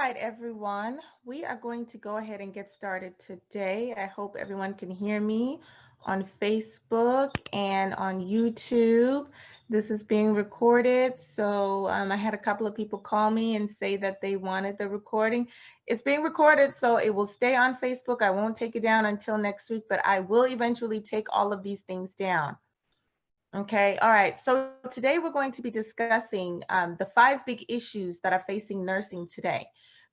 right, everyone. We are going to go ahead and get started today. I hope everyone can hear me on Facebook and on YouTube. This is being recorded. So I had a couple of people call me and say that they wanted the recording. It's being recorded, so it will stay on Facebook. I won't take it down until next week, but I will eventually take all of these things down. Okay, all right. So today we're going to be discussing the 5 big issues that are facing nursing today.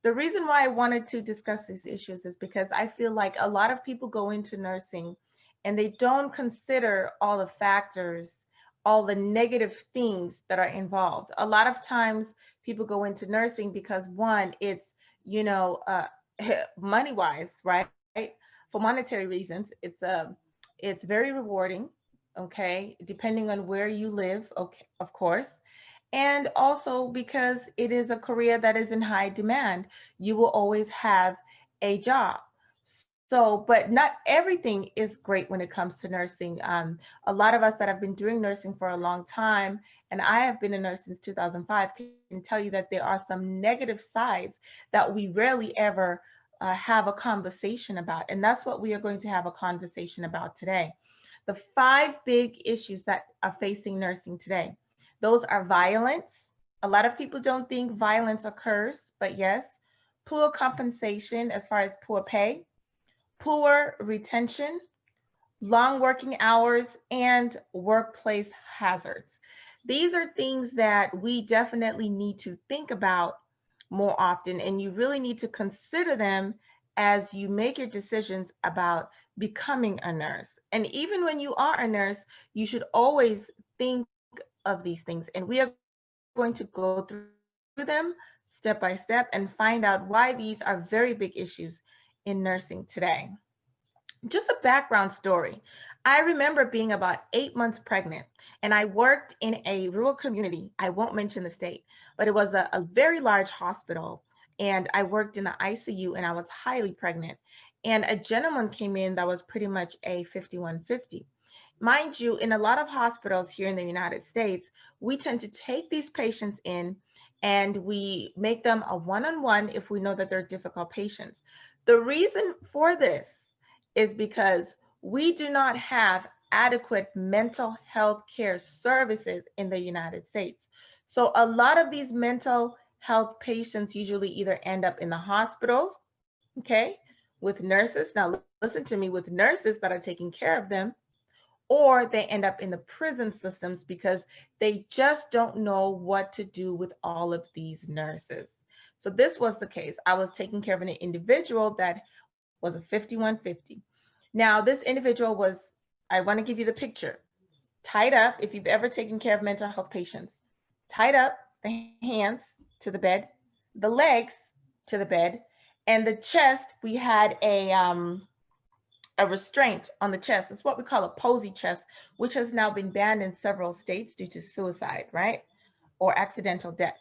The reason why I wanted to discuss these issues is because I feel like a lot of people go into nursing and they don't consider all the factors, all the negative things that are involved. A lot of times people go into nursing because one, it's, you know, money wise, right? For monetary reasons, it's very rewarding, okay, depending on where you live, okay, of course. And also because it is a career that is in high demand, you will always have a job. So, but not everything is great when it comes to nursing. A lot of us that have been doing nursing for a long time, and I have been a nurse since 2005, can tell you that there are some negative sides that we rarely ever have a conversation about. And that's what we are going to have a conversation about today. The 5 big issues that are facing nursing today. Those are violence. A lot of people don't think violence occurs, but yes. Poor compensation as far as poor pay, poor retention, long working hours, and workplace hazards. These are things that we definitely need to think about more often, and you really need to consider them as you make your decisions about becoming a nurse. And even when you are a nurse, you should always think of these things. And we are going to go through them step by step and find out why these are very big issues in nursing today. Just a background story. I remember being about 8 months pregnant, and I worked in a rural community. I won't mention the state, but it was a very large hospital. And I worked in the ICU and I was highly pregnant. And a gentleman came in that was pretty much a 5150. Mind you, in a lot of hospitals here in the United States, we tend to take these patients in and we make them a one-on-one if we know that they're difficult patients. The reason for this is because we do not have adequate mental health care services in the United States. So a lot of these mental health patients usually either end up in the hospitals, okay, with nurses. Now listen to me, with nurses that are taking care of them, or they end up in the prison systems because they just don't know what to do with all of these nurses. So this was the case. I was taking care of an individual that was a 5150. Now, this individual was, I want to give you the picture, tied up, if you've ever taken care of mental health patients, tied up, the hands to the bed, the legs to the bed, and the chest, we had a restraint on the chest. It's what we call a posy chest, which has now been banned in several states due to suicide, right? Or accidental deaths.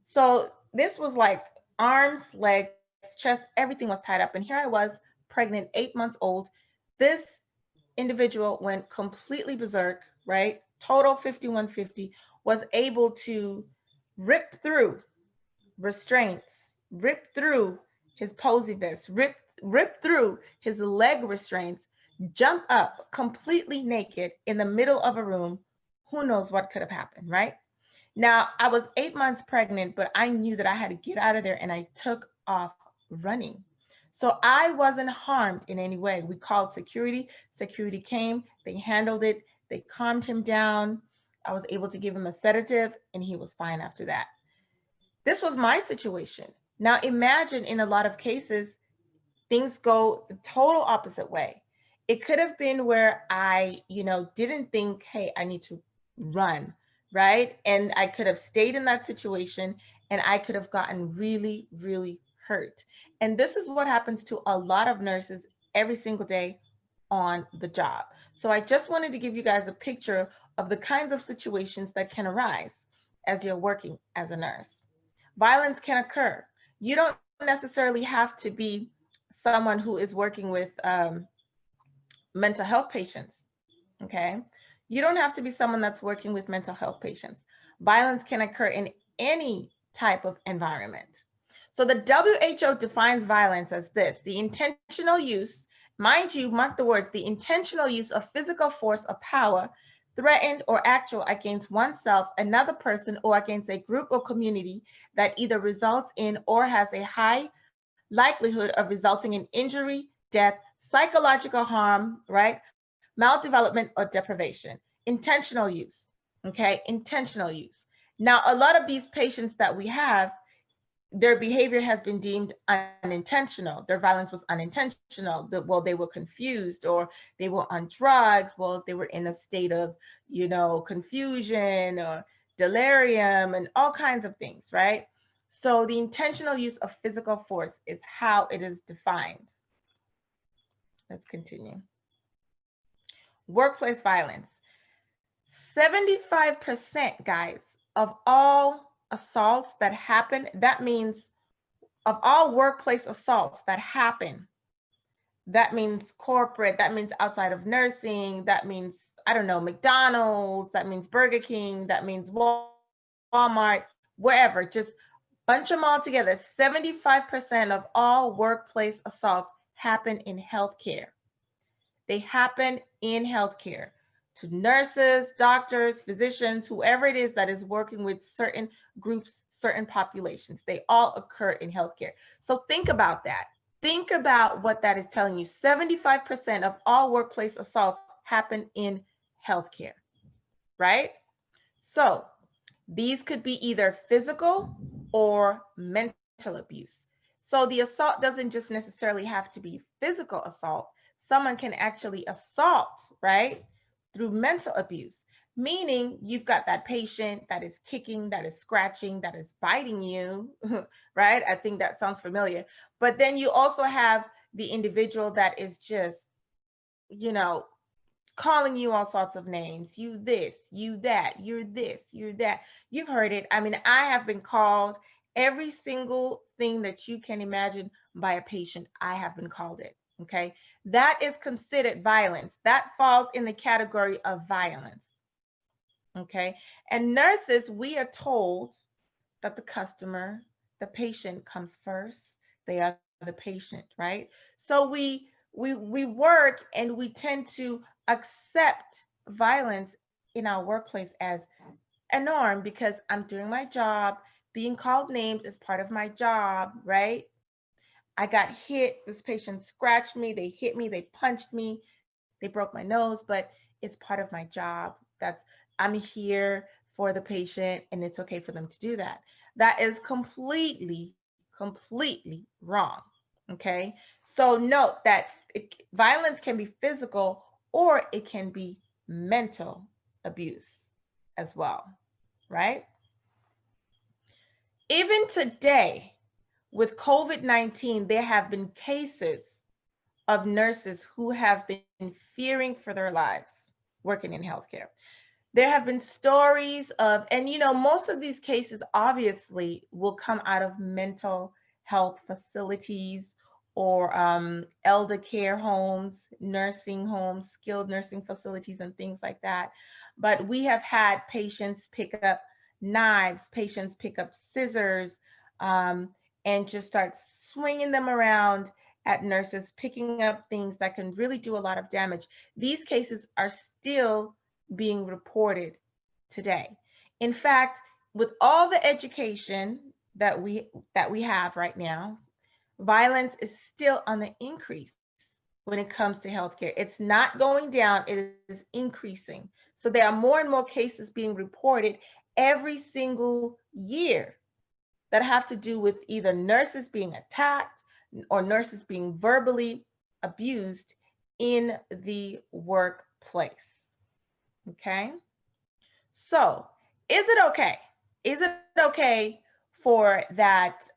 So this was like arms, legs, chest, everything was tied up. And here I was, pregnant, 8 months old. This individual went completely berserk, right? Total 5150, was able to rip through restraints, rip through his posy vest, rip through his leg restraints, jump up completely naked in the middle of a room. Who knows what could have happened, right? Now, I was 8 months pregnant, but I knew that I had to get out of there and I took off running. So I wasn't harmed in any way. We called security. Security came, they handled it, they calmed him down. I was able to give him a sedative and he was fine after that. This was my situation. Now imagine in a lot of cases, things go the total opposite way. It could have been where I, didn't think, hey, I need to run, right? And I could have stayed in that situation and I could have gotten really, really hurt. And this is what happens to a lot of nurses every single day on the job. So I just wanted to give you guys a picture of the kinds of situations that can arise as you're working as a nurse. Violence can occur. You don't necessarily have to be someone who is working with mental health patients, okay? You don't have to be someone that's working with mental health patients. Violence can occur in any type of environment. So the WHO defines violence as this: the intentional use, mind you, mark the words, the intentional use of physical force or power, threatened or actual, against oneself, another person, or against a group or community that either results in or has a high likelihood of resulting in injury, death, psychological harm, right? Maldevelopment or deprivation. Intentional use, okay? Intentional use. Now, a lot of these patients that we have, their behavior has been deemed unintentional. Their violence was unintentional. Well, they were confused, or they were on drugs. Well, they were in a state of, confusion or delirium and all kinds of things, right? So the intentional use of physical force is how it is defined. Let's continue. Workplace violence. 75%, guys, of all assaults that happen, that means of all workplace assaults that happen, that means corporate, that means outside of nursing, that means, I don't know, McDonald's, that means Burger King, that means Walmart, wherever, just bunch them all together. 75% of all workplace assaults happen in healthcare. They happen in healthcare, to nurses, doctors, physicians, whoever it is that is working with certain groups, certain populations. They all occur in healthcare. So think about that. Think about what that is telling you. 75% of all workplace assaults happen in healthcare, right? So these could be either physical or mental abuse. So the assault doesn't just necessarily have to be physical assault. Someone can actually assault, right, through mental abuse, meaning you've got that patient that is kicking, that is scratching, that is biting you, right? I think that sounds familiar. But then you also have the individual that is just, calling you all sorts of names. You this, you that, you're this, you're that. You've heard it. I mean, I have been called every single thing that you can imagine by a patient. I have been called it. Okay. That is considered violence. That falls in the category of violence. Okay. And nurses, we are told that the patient comes first. They are the patient, right? So we work and we tend to accept violence in our workplace as a norm because I'm doing my job. Being called names is part of my job, right? I got hit. This patient scratched me. They hit me. They punched me. They broke my nose, but it's part of my job. I'm here for the patient, and it's okay for them to do that. That is completely wrong. Okay. So note that violence can be physical or it can be mental abuse as well, right? Even today, with COVID-19, there have been cases of nurses who have been fearing for their lives working in healthcare. There have been stories of, and most of these cases obviously will come out of mental health facilities or elder care homes, nursing homes, skilled nursing facilities, and things like that. But we have had patients pick up knives, patients pick up scissors, and just start swinging them around at nurses, picking up things that can really do a lot of damage. These cases are still being reported today. In fact, with all the education that we have right now, violence is still on the increase when it comes to healthcare. It's not going down, it is increasing. So there are more and more cases being reported every single year that have to do with either nurses being attacked or nurses being verbally abused in the workplace. Okay. So is it okay? Is it okay for that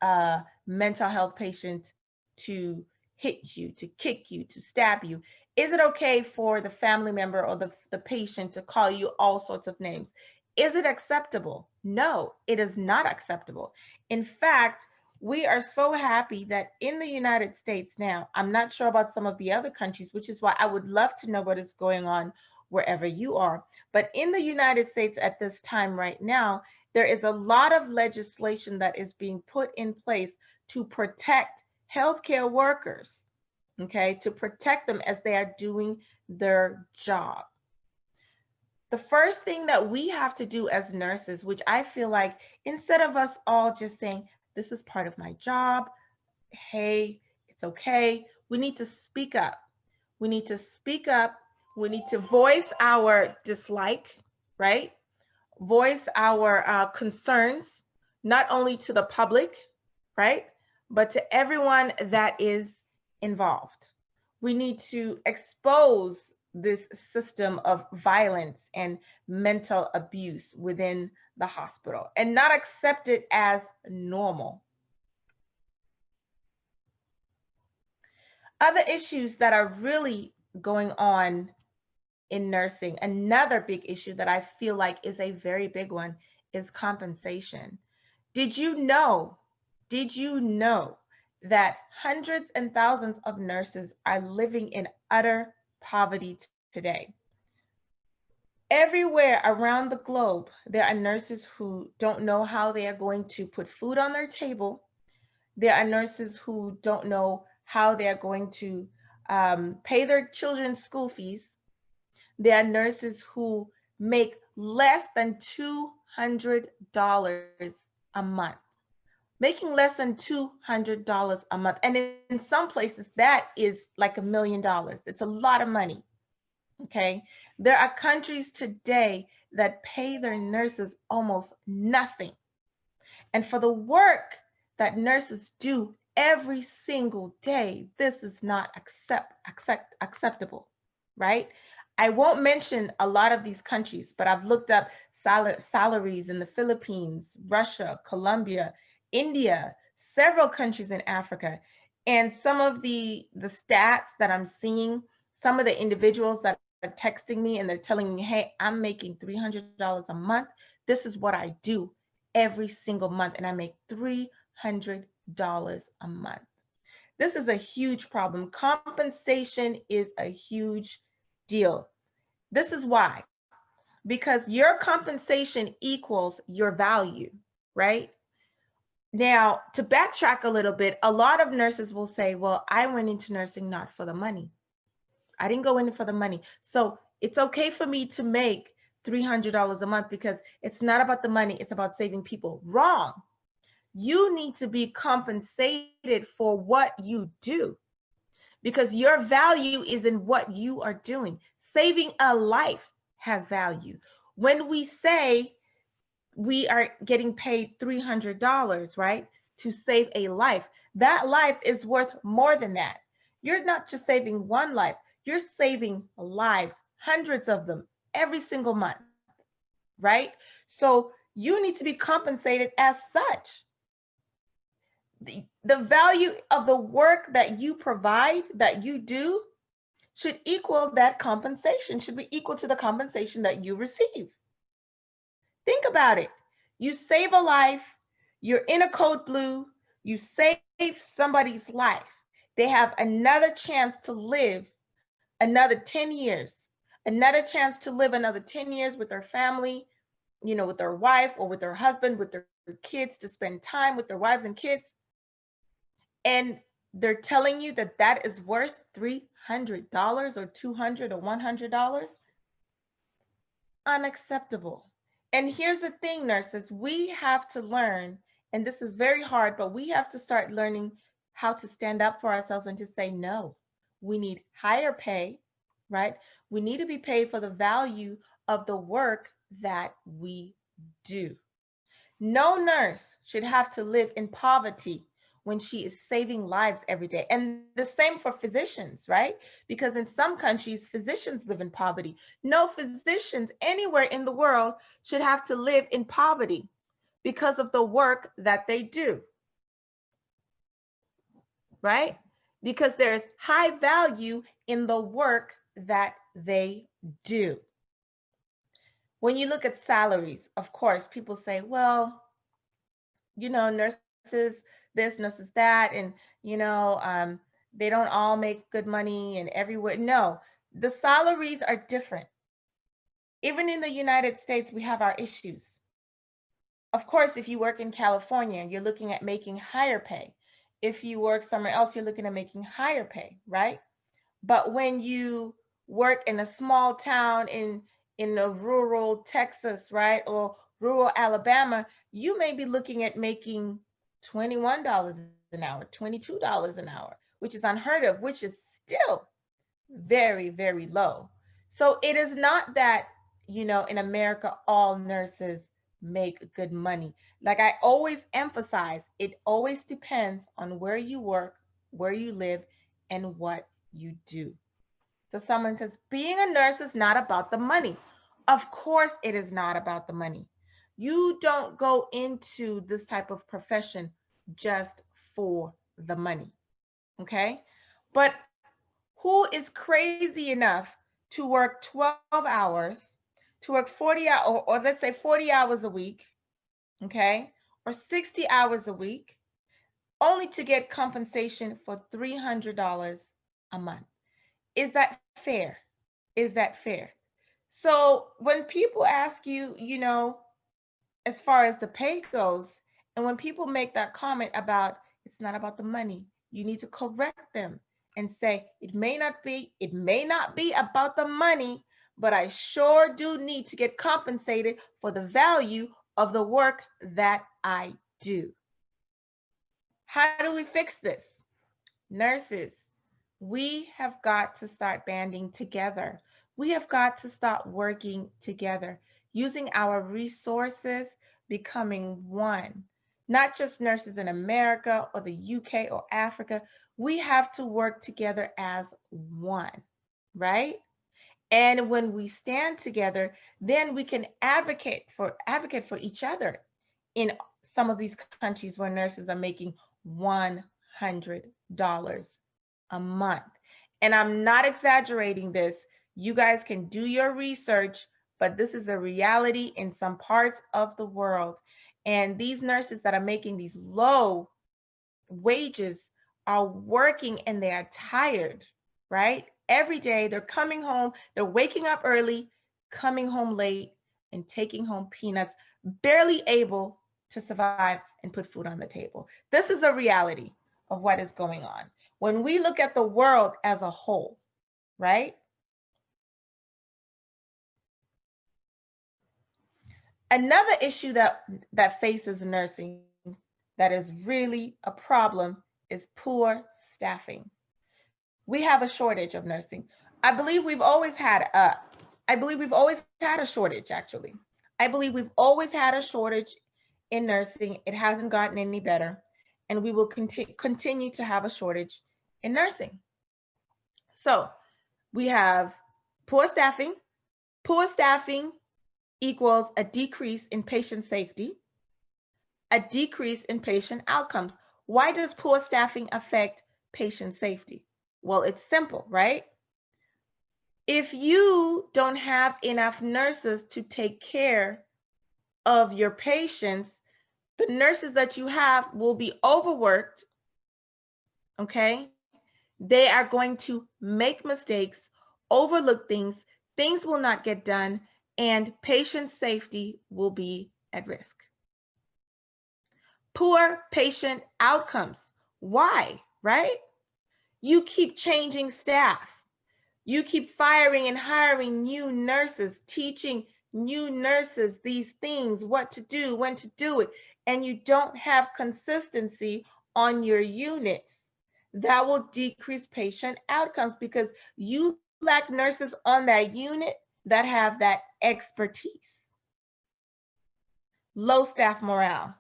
mental health patient to hit you, to kick you, to stab you? Is it okay for the family member or the patient to call you all sorts of names? Is it acceptable? No, it is not acceptable. In fact, we are so happy that in the United States now, I'm not sure about some of the other countries, which is why I would love to know what is going on wherever you are. But in the United States at this time right now, there is a lot of legislation that is being put in place to protect healthcare workers, okay, to protect them as they are doing their job. The first thing that we have to do as nurses, which I feel like instead of us all just saying, this is part of my job, hey, it's okay, we need to speak up. We need to speak up. We need to voice our dislike, right? Voice our concerns, not only to the public, right? But to everyone that is involved. We need to expose this system of violence and mental abuse within the hospital and not accept it as normal. Other issues that are really going on in nursing, another big issue that I feel like is a very big one is compensation. Did you know that hundreds and thousands of nurses are living in utter poverty today? Everywhere around the globe, there are nurses who don't know how they are going to put food on their table. There are nurses who don't know how they are going to pay their children's school fees. There are nurses who make less than $200 a month, making less than $200 a month. And in some places, that is like $1 million. It's a lot of money. Okay. There are countries today that pay their nurses almost nothing. And for the work that nurses do every single day, this is not acceptable, right? I won't mention a lot of these countries, but I've looked up salaries in the Philippines, Russia, Colombia, India, several countries in Africa. And some of the stats that I'm seeing, some of the individuals that are texting me and they're telling me, hey, I'm making $300 a month. This is what I do every single month, and I make $300 a month. This is a huge problem. Compensation is a huge deal. This is why, because your compensation equals your value, right? Now, to backtrack a little bit, a lot of nurses will say, well, I went into nursing not for the money. I didn't go in for the money. So it's okay for me to make $300 a month because it's not about the money, it's about saving people. Wrong. You need to be compensated for what you do because your value is in what you are doing. Saving a life has value. When we say we are getting paid $300, right, to save a life, that life is worth more than that. You're not just saving one life, you're saving lives, hundreds of them every single month, right? So you need to be compensated as such. The value of the work that you provide, that you do, should equal that compensation, should be equal to the compensation that you receive. Think about it. You save a life, you're in a code blue, you save somebody's life. They have another chance to live another 10 years, another chance to live another 10 years with their family, you know, with their wife or with their husband, with their kids, to spend time with their wives and kids. And they're telling you that that is worth $300 or $200 or $100. Unacceptable. And here's the thing, nurses, we have to learn, and this is very hard, but we have to start learning how to stand up for ourselves and to say no. We need higher pay, right? We need to be paid for the value of the work that we do. No nurse should have to live in poverty when she is saving lives every day. And the same for physicians, right? Because in some countries, physicians live in poverty. No physicians anywhere in the world should have to live in poverty because of the work that they do, right? Because there's high value in the work that they do. When you look at salaries, of course, people say, well, you know, nurses this, nurses that, and, you know, they don't all make good money and everywhere. No, the salaries are different. Even in the United States, we have our issues. Of course, if you work in California, you're looking at making higher pay. If you work somewhere else, you're looking at making higher pay, right? But when you work in a small town in a rural Texas, right, or rural Alabama, you may be looking at making $21 an hour, $22 an hour, which is unheard of, which is still very, very low. So it is not that, in America, all nurses make good money. Like I always emphasize, it always depends on where you work, where you live, and what you do. So someone says, being a nurse is not about the money. Of course, it is not about the money. You don't go into this type of profession just for the money. Okay. But who is crazy enough to work 12 hours, to work 40 hours, or let's say 40 hours a week, okay, or 60 hours a week, only to get compensation for $300 a month? Is that fair? Is that fair? So when people ask you, as far as the pay goes, and when people make that comment about it's not about the money, you need to correct them and say it may not be about the money, but I sure do need to get compensated for the value of the work that I do. How do we fix this? Nurses, we have got to start banding together. We have got to start working together, using our resources, becoming one. Not just nurses in America or the UK or Africa. We have to work together as one, right? And when we stand together, then we can advocate for each other in some of these countries where nurses are making $100 a month. And I'm not exaggerating this. You guys can do your research, but this is a reality in some parts of the world. And these nurses that are making these low wages are working and they are tired, right? Every day they're coming home, they're waking up early, coming home late, and taking home peanuts, barely able to survive and put food on the table. This is a reality of what is going on. When we look at the world as a whole, right? Another issue that faces nursing that is really a problem is poor staffing. We have a shortage of nursing. I believe we've always had a shortage, actually. I believe we've always had a shortage in nursing. It hasn't gotten any better, and we will continue to have a shortage in nursing. So we have poor staffing. Poor staffing equals a decrease in patient safety, a decrease in patient outcomes. Why does poor staffing affect patient safety? Well, it's simple, right? If you don't have enough nurses to take care of your patients, the nurses that you have will be overworked, okay? They are going to make mistakes, overlook things, things will not get done, and patient safety will be at risk. Poor patient outcomes. Why, right? You keep changing staff. You keep firing and hiring new nurses, teaching new nurses these things, what to do, when to do it, and you don't have consistency on your units. That will decrease patient outcomes because you lack nurses on that unit that have that expertise. Low staff morale.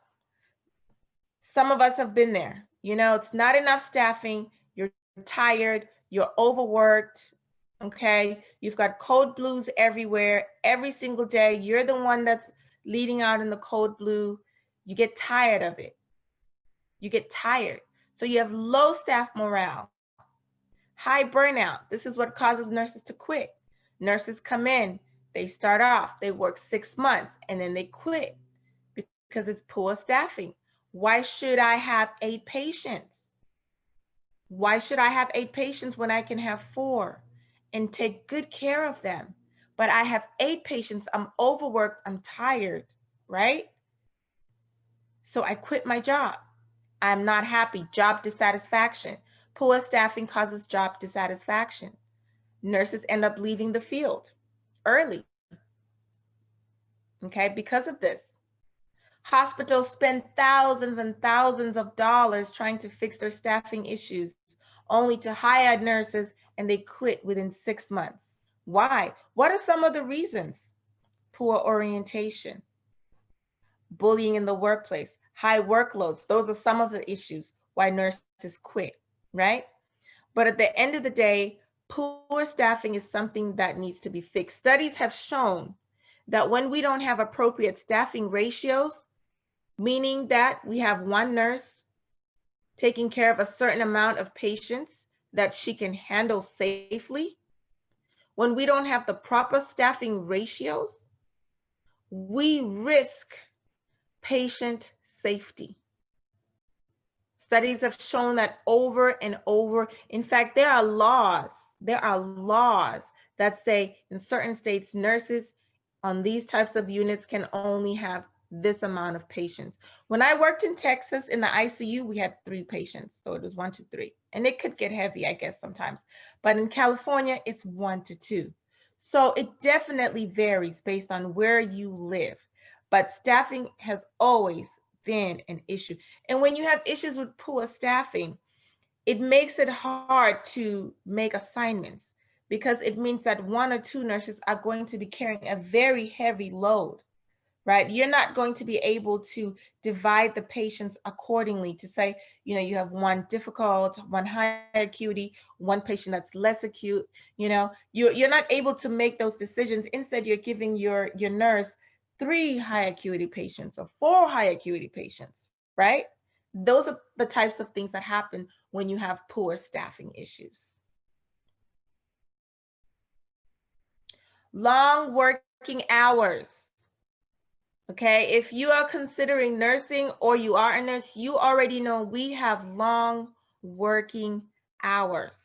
Some of us have been there. It's not enough staffing. You're tired. You're overworked. Okay. You've got code blues everywhere. Every single day, you're the one that's leading out in the code blue. You get tired of it. You get tired. So you have low staff morale. High burnout. This is what causes nurses to quit. Nurses come in, they start off, they work 6 months, and then they quit because it's poor staffing. Why should I have 8 patients? Why should I have 8 patients when I can have 4 and take good care of them? But I have 8 patients, I'm overworked, I'm tired, right? So I quit my job. I'm not happy, job dissatisfaction. Poor staffing causes job dissatisfaction. Nurses end up leaving the field early, okay, because of this. Hospitals spend thousands and thousands of dollars trying to fix their staffing issues, only to hire nurses and they quit within 6 months. Why? What are some of the reasons? Poor orientation, bullying in the workplace, high workloads. Those are some of the issues why nurses quit, right? But at the end of the day, poor staffing is something that needs to be fixed. Studies have shown that when we don't have appropriate staffing ratios, meaning that we have one nurse taking care of a certain amount of patients that she can handle safely, when we don't have the proper staffing ratios, we risk patient safety. Studies have shown that over and over. In fact, there are laws that say in certain states, nurses on these types of units can only have this amount of patients. When I worked in Texas in the ICU, we had 3 patients. So it was 1 to 3. And it could get heavy, I guess, sometimes. But in California, it's 1 to 2. So it definitely varies based on where you live. But staffing has always been an issue. And when you have issues with poor staffing, it makes it hard to make assignments because it means that 1 or 2 nurses are going to be carrying a very heavy load, right? You're not going to be able to divide the patients accordingly to say, you have 1 difficult, 1 high acuity, 1 patient that's less acute. You're not able to make those decisions. Instead, you're giving your nurse 3 high acuity patients or 4 high acuity patients, right? Those are the types of things that happen when you have poor staffing issues. Long working hours. Okay, if you are considering nursing or you are a nurse, you already know we have long working hours.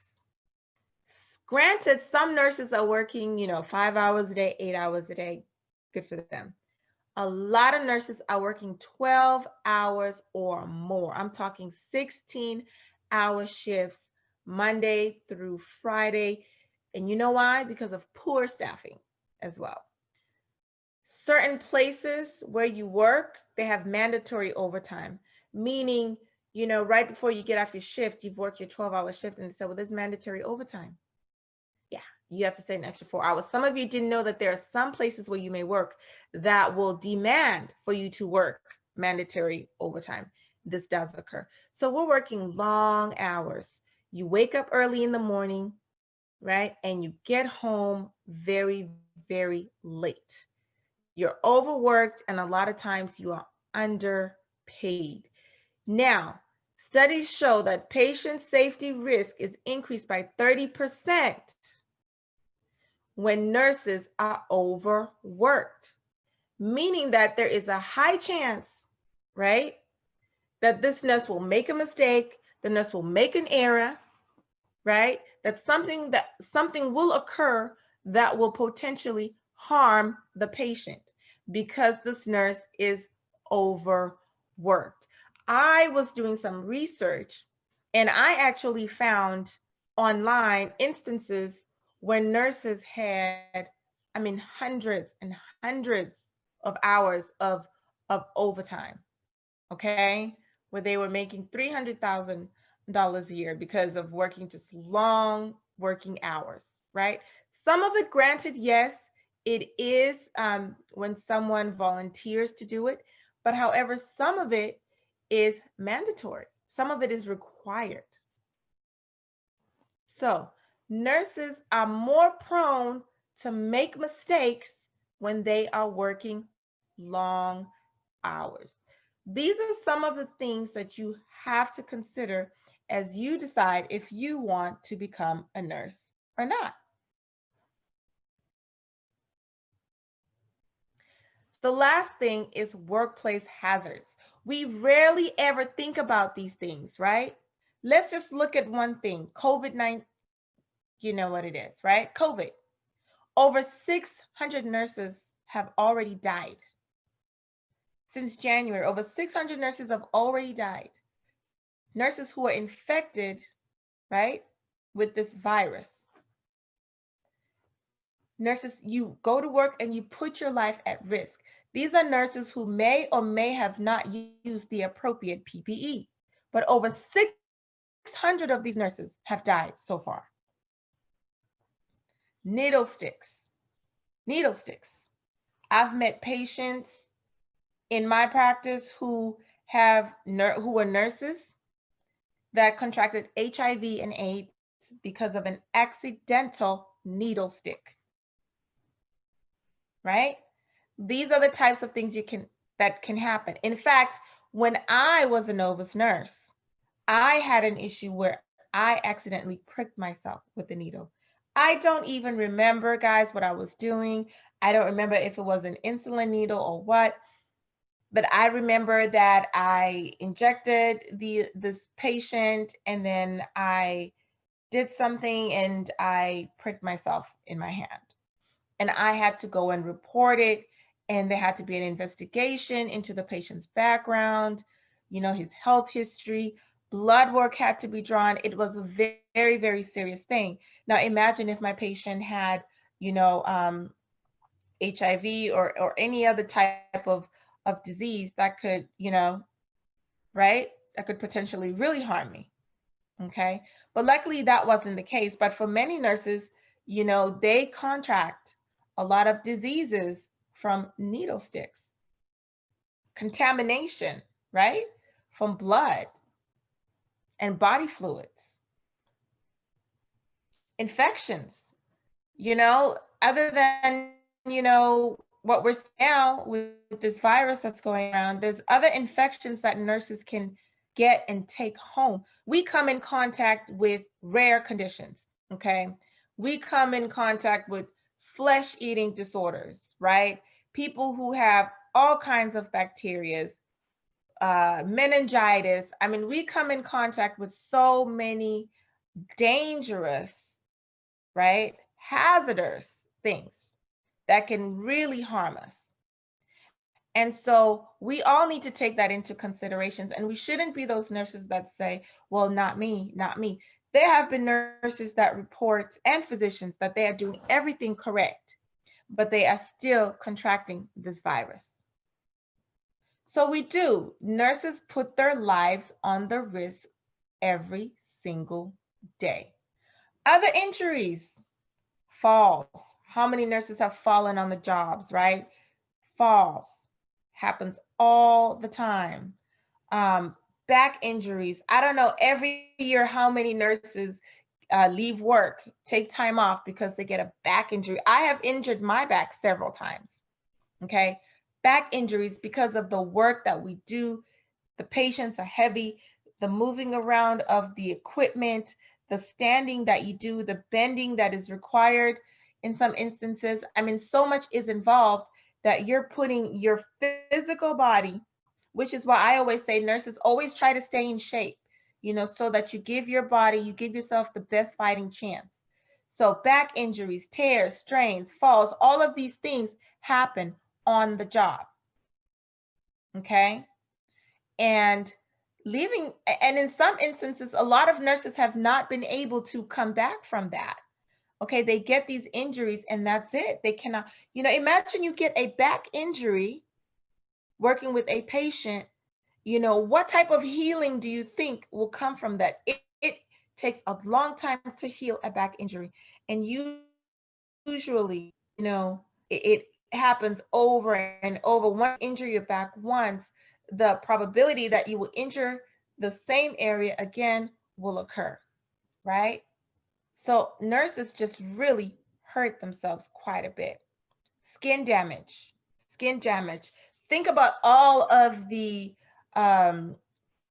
Granted, some nurses are working, 5 hours a day, 8 hours a day. Good for them. A lot of nurses are working 12 hours or more. I'm talking 16-hour shifts, Monday through Friday. And you know why? Because of poor staffing as well. Certain places where you work, they have mandatory overtime, meaning, right before you get off your shift, you've worked your 12-hour shift and they say, well, there's mandatory overtime. Yeah, you have to stay an extra 4 hours. Some of you didn't know that there are some places where you may work that will demand for you to work mandatory overtime. This does occur. So we're working long hours. You wake up early in the morning, right? And you get home very, very late. You're overworked, and a lot of times you are underpaid. Now, studies show that patient safety risk is increased by 30% when nurses are overworked, meaning that there is a high chance, right, that this nurse will make a mistake, the nurse will make an error, right, that something will occur that will potentially harm the patient because this nurse is overworked. I was doing some research and I actually found online instances where nurses had, hundreds and hundreds of hours of overtime, okay, where they were making $300,000 a year because of working just long working hours, right? Some of it, granted, yes, it is when someone volunteers to do it, but however, some of it is mandatory. Some of it is required. So nurses are more prone to make mistakes when they are working long hours. These are some of the things that you have to consider as you decide if you want to become a nurse or not. The last thing is workplace hazards. We rarely ever think about these things, right? Let's just look at one thing, COVID-19, you know what it is, right? COVID. Over 600 nurses have already died. Since January, over 600 nurses have already died. nurses who are infected, right, with this virus. Nurses, you go to work and you put your life at risk. These are nurses who may or may have not used the appropriate PPE, but over 600 of these nurses have died so far. Needle sticks. Needle sticks. I've met patients in my practice who were nurses that contracted HIV and AIDS because of an accidental needle stick. Right? These are the types of things that can happen. In fact, when I was a Novus nurse, I had an issue where I accidentally pricked myself with the needle. I don't even remember, guys, what I was doing. I don't remember if it was an insulin needle or what, but I remember that I injected this patient and then I did something and I pricked myself in my hand. And I had to go and report it, and there had to be an investigation into the patient's background, his health history. Blood work had to be drawn. It was a very, very serious thing. Now imagine if my patient had, HIV or any other type of disease that could, right, that could potentially really harm me. Okay, but luckily that wasn't the case. But for many nurses, they contract a lot of diseases from needle sticks, contamination, right, from blood and body fluids, infections, other than, what we're seeing now with this virus that's going around, there's other infections that nurses can get and take home. We come in contact with rare conditions, okay? We come in contact with flesh-eating disorders, right? People who have all kinds of bacteria, meningitis. I mean, we come in contact with so many dangerous, right, hazardous things that can really harm us. And so we all need to take that into considerations, and we shouldn't be those nurses that say, well, not me, not me. There have been nurses that report and physicians that they are doing everything correct, but they are still contracting this virus. So nurses put their lives on the risk every single day. Other injuries, falls. How many nurses have fallen on the jobs, right? Falls happens all the time. Back injuries. I don't know every year how many nurses leave work, take time off because they get a back injury. I have injured my back several times. Okay, back injuries because of the work that we do. The patients are heavy, the moving around of the equipment, the standing that you do, the bending that is required in some instances. I mean, so much is involved that you're putting your physical body, which is why I always say nurses always try to stay in shape, so that you give your body, you give yourself the best fighting chance. So back injuries, tears, strains, falls, all of these things happen on the job. Okay? And in some instances, a lot of nurses have not been able to come back from that. Okay, they get these injuries and that's it. They cannot, imagine you get a back injury working with a patient, what type of healing do you think will come from that? It takes a long time to heal a back injury. And usually, it happens over and over. Once you injure your back once, the probability that you will injure the same area again will occur, right? So nurses just really hurt themselves quite a bit. Skin damage, skin damage. Think about all of the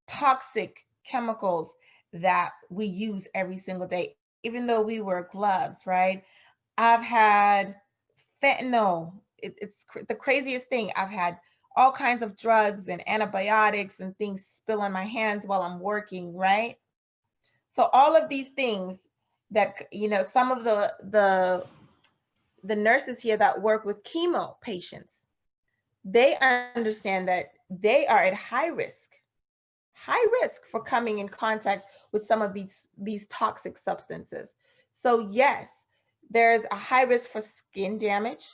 toxic chemicals that we use every single day, even though we wear gloves, right? I've had fentanyl. It's the craziest thing. I've had all kinds of drugs and antibiotics and things spill on my hands while I'm working, right? So all of these things that, some of the nurses here that work with chemo patients, they understand that they are at high high risk for coming in contact with some of these toxic substances. So yes, there's a high risk for skin damage.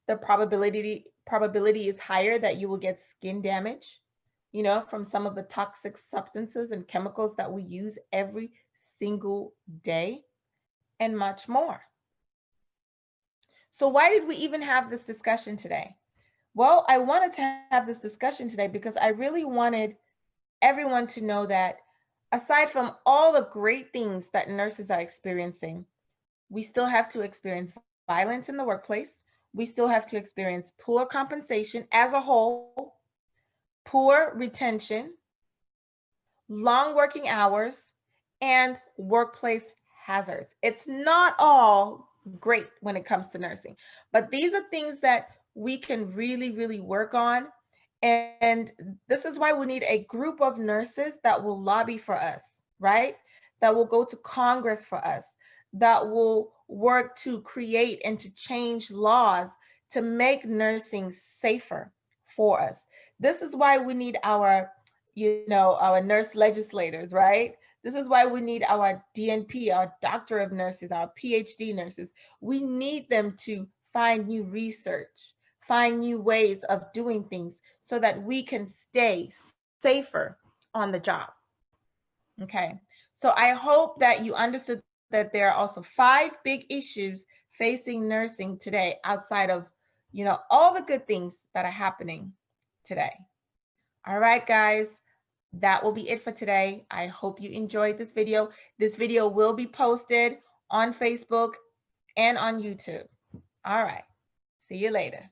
The probability is higher that you will get skin damage, from some of the toxic substances and chemicals that we use every single day, and much more. So why did we even have this discussion today? Well, I wanted to have this discussion today because I really wanted everyone to know that aside from all the great things that nurses are experiencing, we still have to experience violence in the workplace. We still have to experience poor compensation as a whole, poor retention, long working hours, and workplace hazards. It's not all great when it comes to nursing, but these are things that we can really, really work on. And this is why we need a group of nurses that will lobby for us, right? That will go to Congress for us, that will work to create and to change laws to make nursing safer for us. This is why we need our our nurse legislators, right? This is why we need our DNP, our doctor of nurses, our PhD nurses. We need them to find new research, find new ways of doing things so that we can stay safer on the job. Okay, so I hope that you understood that there are also 5 big issues facing nursing today outside of, all the good things that are happening today. All right, guys, that will be it for today. I hope you enjoyed this video. This video will be posted on Facebook and on YouTube. All right, see you later.